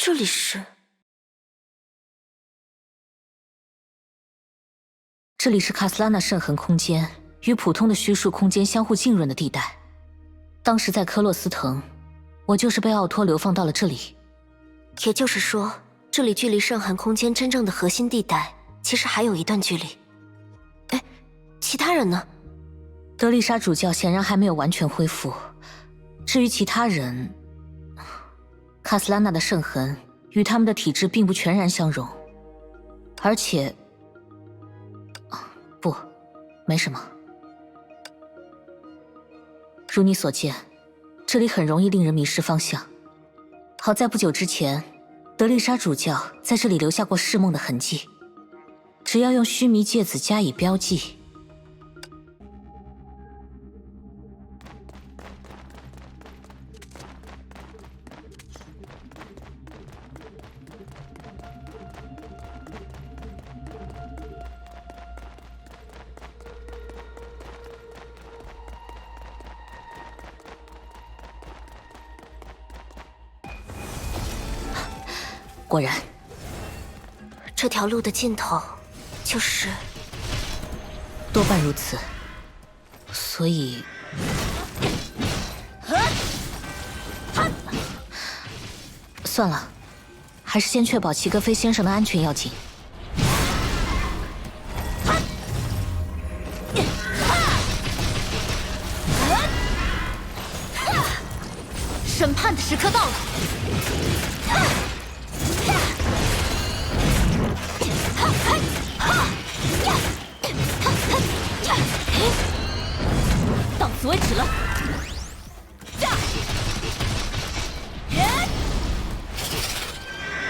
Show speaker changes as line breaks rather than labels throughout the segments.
这里是？
这里是卡斯拉纳圣痕空间与普通的虚数空间相互浸润的地带。当时在科洛斯腾，我就是被奥托流放到了这里。
也就是说，这里距离圣痕空间真正的核心地带其实还有一段距离。哎，其他人呢？
德丽莎主教显然还没有完全恢复。至于其他人，卡斯拉纳的圣痕与他们的体质并不全然相容，而且……不，没什么。如你所见，这里很容易令人迷失方向。好在不久之前，德丽莎主教在这里留下过噬梦的痕迹，只要用须弥芥子加以标记。果然，
这条路的尽头就是……
多半如此。所以，算了，还是先确保齐格飞先生的安全要紧。
审判的时刻到了！到此为止了。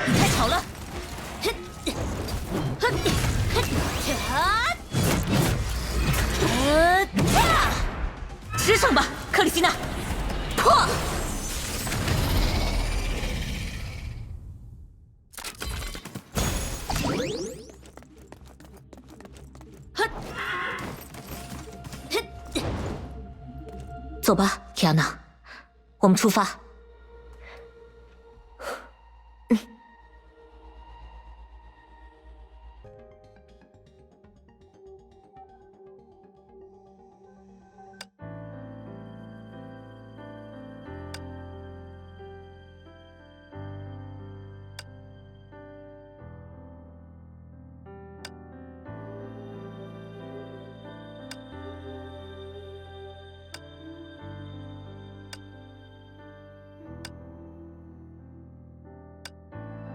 你太吵了。吃上吧，克里希娜！破！
走吧，提安娜，我们出发。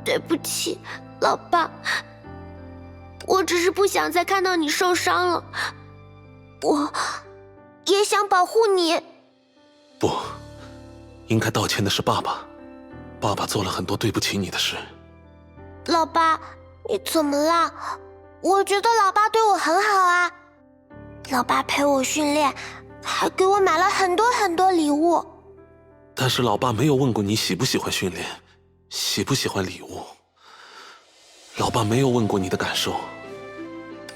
对不起，老爸，我只是不想再看到你受伤了。我也想保护你。
不，应该道歉的是爸爸。爸爸做了很多对不起你的事。
老爸，你怎么了？我觉得老爸对我很好啊。老爸陪我训练，还给我买了很多很多礼物。
但是老爸没有问过你喜不喜欢训练，喜不喜欢礼物。老爸没有问过你的感受，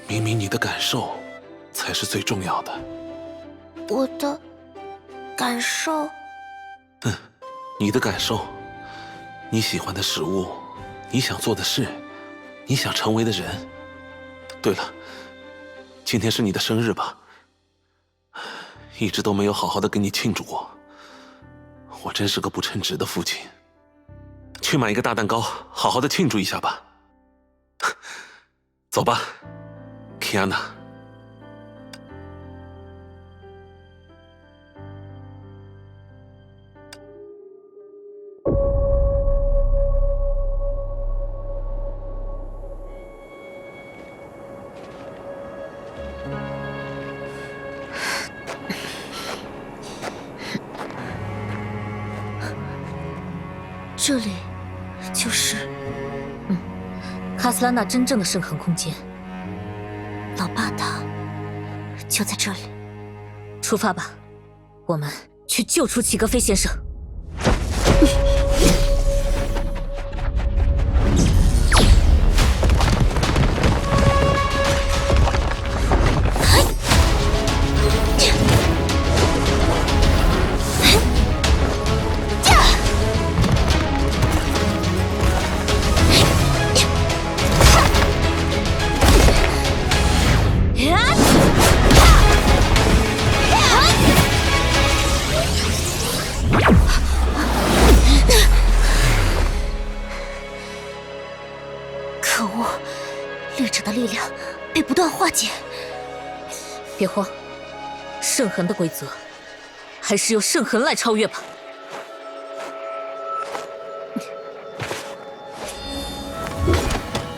明明你的感受才是最重要的。
我的感受？
你的感受，你喜欢的食物，你想做的事，你想成为的人。对了，今天是你的生日吧？一直都没有好好的跟你庆祝过，我真是个不称职的父亲。去买一个大蛋糕，好好的庆祝一下吧。走吧，基安娜。
这里就是
卡斯拉纳真正的圣痕空间。
老爸他就在这里。
出发吧，我们去救出齐格飞先生。
要化解。
别慌，圣痕的规则，还是由圣痕来超越吧。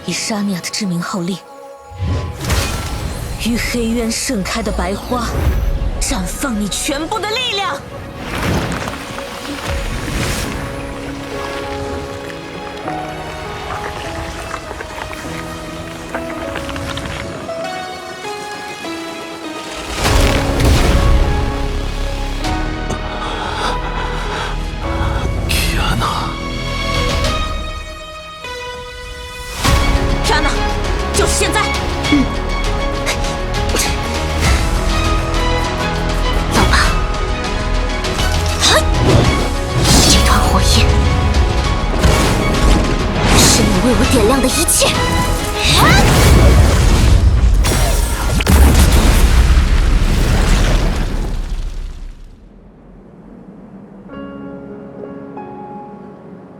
以沙尼亚的之名号令，于黑渊盛开的白花，绽放你全部的力量。
现在，老爸，这团火焰是你为我点亮的一切。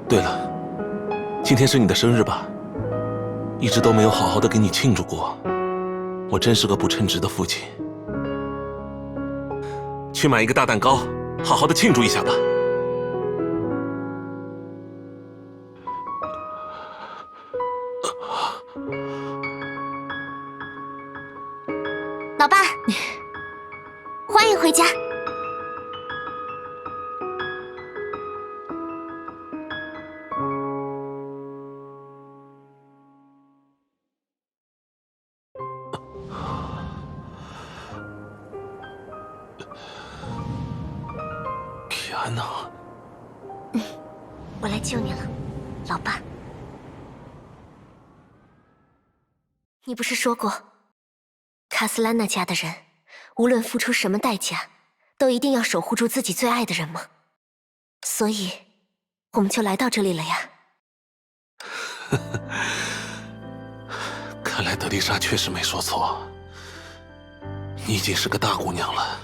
对了，今天是你的生日吧？一直都没有好好的给你庆祝过，我真是个不称职的父亲。去买一个大蛋糕，好好的庆祝一下吧。
老爸，欢迎回家。
安娜，
我来救你了，老爸。你不是说过，卡斯兰娜家的人，无论付出什么代价，都一定要守护住自己最爱的人吗？所以，我们就来到这里了呀。
看来德丽莎确实没说错，你已经是个大姑娘了。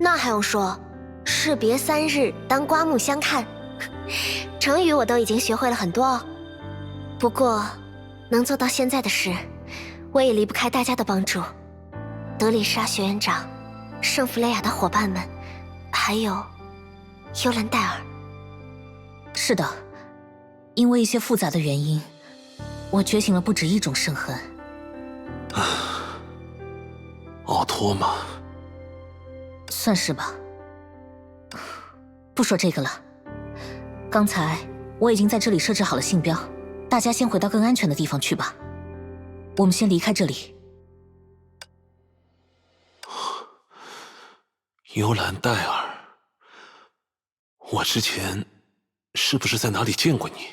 那还用说，士别3日，当刮目相看。成语我都已经学会了很多哦。不过，能做到现在的事，我也离不开大家的帮助。德丽莎学院长、圣弗雷亚的伙伴们，还有幽兰戴尔。
是的，因为一些复杂的原因，我觉醒了不止一种圣痕。
奥托吗？
算是吧。不说这个了，刚才我已经在这里设置好了信标，大家先回到更安全的地方去吧。我们先离开这里。
幽兰戴尔，我之前是不是在哪里见过你？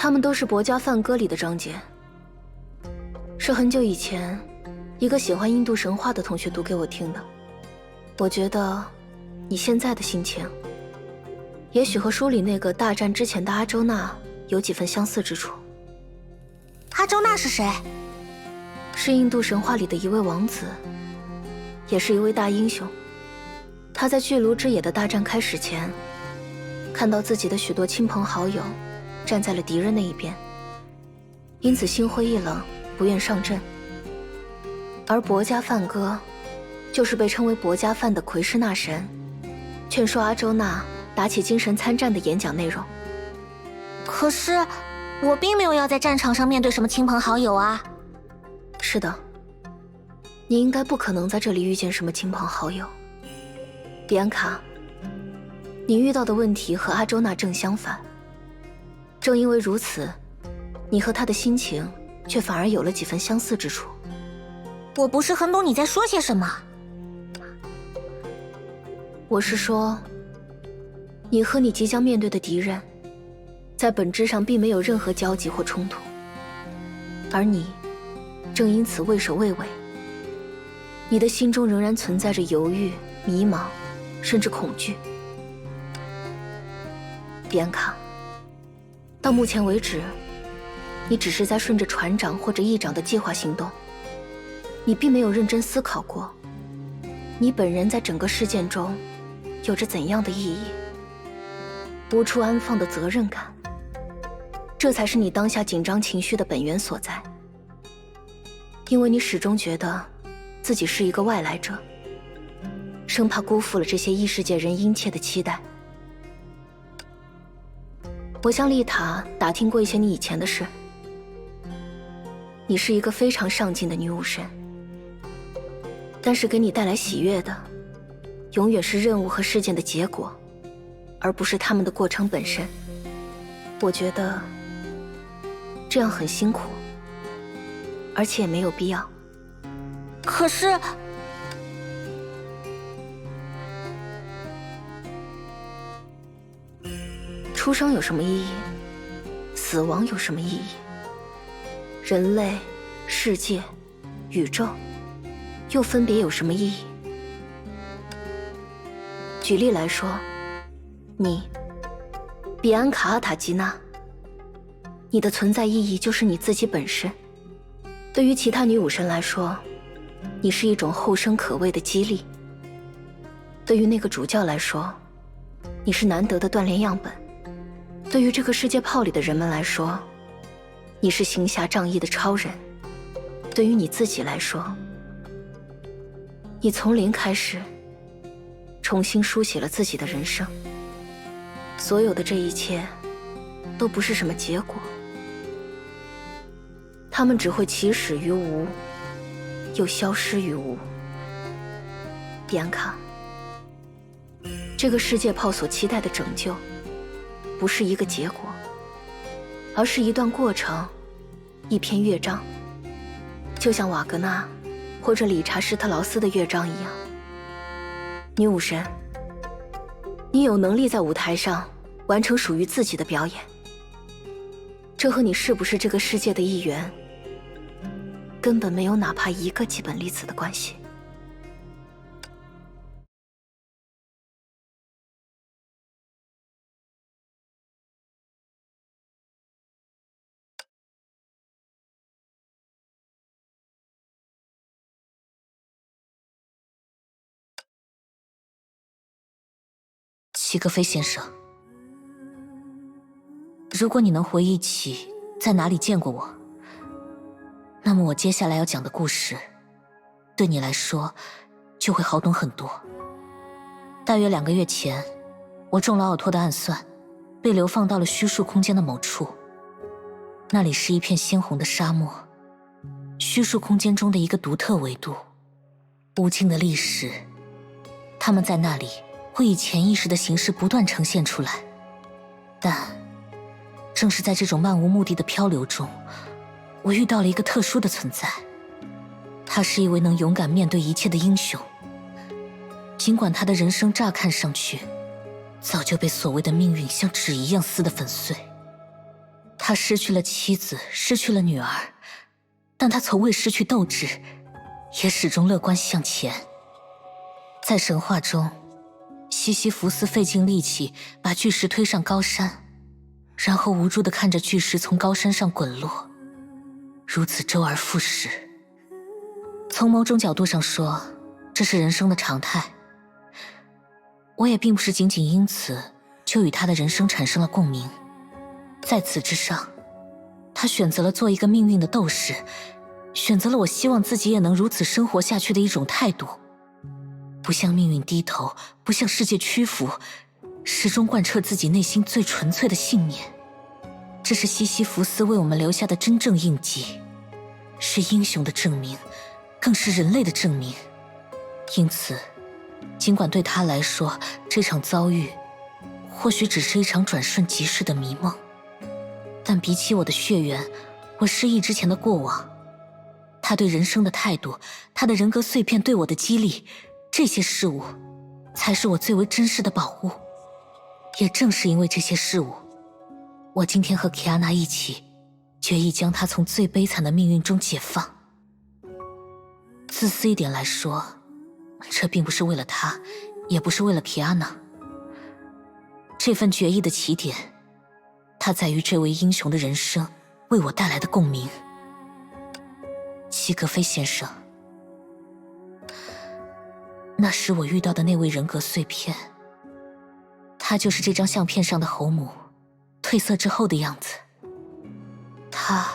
他们都是薄家梵歌里的章节，是很久以前一个喜欢印度神话的同学读给我听的。我觉得你现在的心情，也许和书里那个大战之前的阿周那有几分相似之处。
阿周那是谁？
是印度神话里的一位王子，也是一位大英雄。他在巨炉之野的大战开始前，看到自己的许多亲朋好友站在了敌人那一边，因此心灰意冷，不愿上阵。而薄家梵歌，就是被称为薄家梵的奎师那神，劝说阿周那打起精神参战的演讲内容。
可是，我并没有要在战场上面对什么亲朋好友啊。
是的，你应该不可能在这里遇见什么亲朋好友。比安卡，你遇到的问题和阿周那正相反。正因为如此，你和他的心情却反而有了几分相似之处。
我不是很懂你在说些什么。
我是说，你和你即将面对的敌人，在本质上并没有任何交集或冲突，而你正因此畏首畏尾。你的心中仍然存在着犹豫、迷茫，甚至恐惧。比安卡，到目前为止，你只是在顺着船长或者议长的计划行动，你并没有认真思考过，你本人在整个事件中有着怎样的意义，无处安放的责任感，这才是你当下紧张情绪的本源所在。因为你始终觉得自己是一个外来者，生怕辜负了这些异世界人殷切的期待。我向丽塔打听过一些你以前的事，你是一个非常上进的女武神，但是给你带来喜悦的永远是任务和事件的结果，而不是他们的过程本身。我觉得这样很辛苦，而且也没有必要。
可是，
出生有什么意义？死亡有什么意义？人类、世界、宇宙，又分别有什么意义？举例来说，你，比安卡·阿塔吉娜，你的存在意义就是你自己本身。对于其他女武神来说，你是一种后生可畏的激励；对于那个主教来说，你是难得的锻炼样本；对于这个世界炮里的人们来说，你是行侠仗义的超人；对于你自己来说，你从零开始，重新书写了自己的人生。所有的这一切，都不是什么结果，它们只会起始于无，又消失于无。比安卡，这个世界炮所期待的拯救，不是一个结果，而是一段过程，一篇乐章，就像瓦格纳或者理查施特劳斯的乐章一样。女武神，你有能力在舞台上完成属于自己的表演，这和你是不是这个世界的一员，根本没有哪怕一个基本粒子的关系。
齐格飞先生，如果你能回忆起在哪里见过我，那么我接下来要讲的故事，对你来说就会好懂很多。大约2个月前，我中了奥托的暗算，被流放到了虚数空间的某处。那里是一片鲜红的沙漠，虚数空间中的一个独特维度，无尽的历史，他们在那里会以潜意识的形式不断呈现出来。但正是在这种漫无目的的漂流中，我遇到了一个特殊的存在。他是一位能勇敢面对一切的英雄，尽管他的人生乍看上去早就被所谓的命运像纸一样撕得粉碎。他失去了妻子，失去了女儿，但他从未失去斗志，也始终乐观向前。在神话中，西西弗斯费尽力气把巨石推上高山，然后无助地看着巨石从高山上滚落，如此周而复始。从某种角度上说，这是人生的常态。我也并不是仅仅因此就与他的人生产生了共鸣。在此之上，他选择了做一个命运的斗士，选择了我希望自己也能如此生活下去的一种态度。不向命运低头，不向世界屈服，始终贯彻自己内心最纯粹的信念。这是西西弗斯为我们留下的真正印记，是英雄的证明，更是人类的证明。因此，尽管对他来说，这场遭遇或许只是一场转瞬即逝的迷梦，但比起我的血缘，我失忆之前的过往，他对人生的态度，他的人格碎片对我的激励，这些事物才是我最为珍视的宝物。也正是因为这些事物，我今天和 Kiana 一起决意将他从最悲惨的命运中解放。自私一点来说，这并不是为了他，也不是为了 Kiana。这份决意的起点，它在于这位英雄的人生为我带来的共鸣。齐格飞先生，那时我遇到的那位人格碎片，他就是这张相片上的侯母褪色之后的样子。他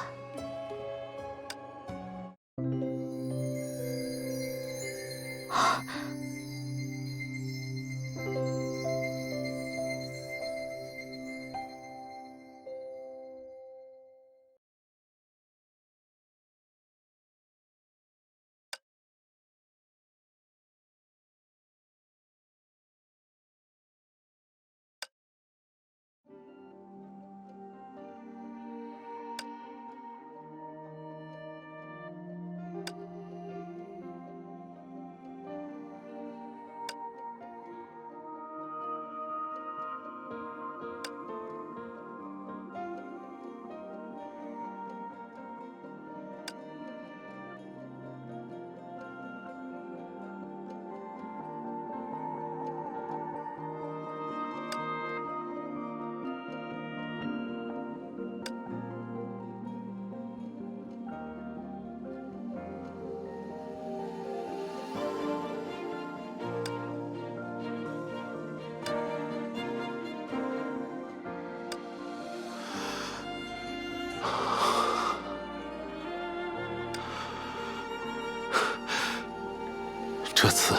这次，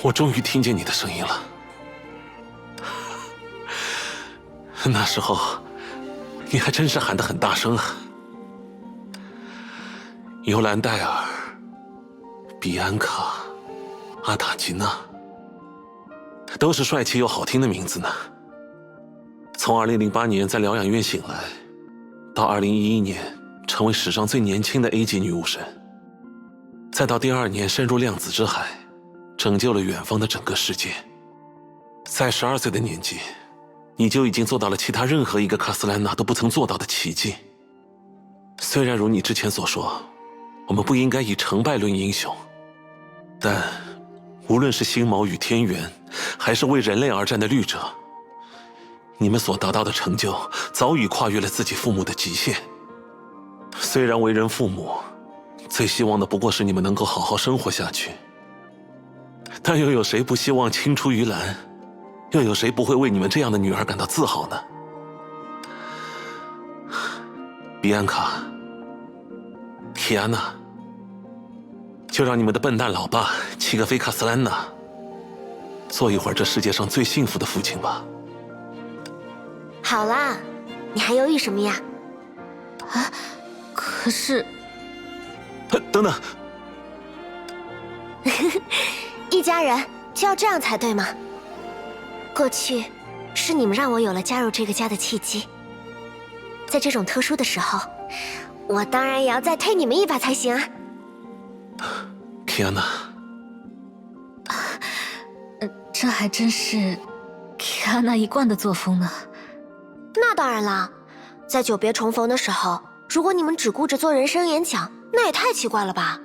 我终于听见你的声音了。那时候，你还真是喊得很大声啊！尤兰戴尔、比安卡、阿塔吉娜，都是帅气又好听的名字呢。从2008年在疗养院醒来，到2011年成为史上最年轻的 A 级女武神，再到第2年深入量子之海，拯救了远方的整个世界。在12岁的年纪，你就已经做到了其他任何一个卡斯兰娜都不曾做到的奇迹。虽然如你之前所说，我们不应该以成败论英雄，但无论是星锚与天元，还是为人类而战的绿者，你们所达到的成就早已跨越了自己父母的极限。虽然为人父母，最希望的不过是你们能够好好生活下去，但又有谁不希望青出于蓝？又有谁不会为你们这样的女儿感到自豪呢？比安卡、提安娜，就让你们的笨蛋老爸齐格菲卡斯兰娜做一会儿这世界上最幸福的父亲吧。
好啦，你还犹豫什么呀？
啊，可是……
等等，
一家人就要这样才对吗？过去是你们让我有了加入这个家的契机，在这种特殊的时候，我当然也要再推你们一把才行啊。
提安娜，
这还真是Kiana一贯的作风呢。
那当然啦，在久别重逢的时候，如果你们只顾着做人生演讲，那也太奇怪了吧。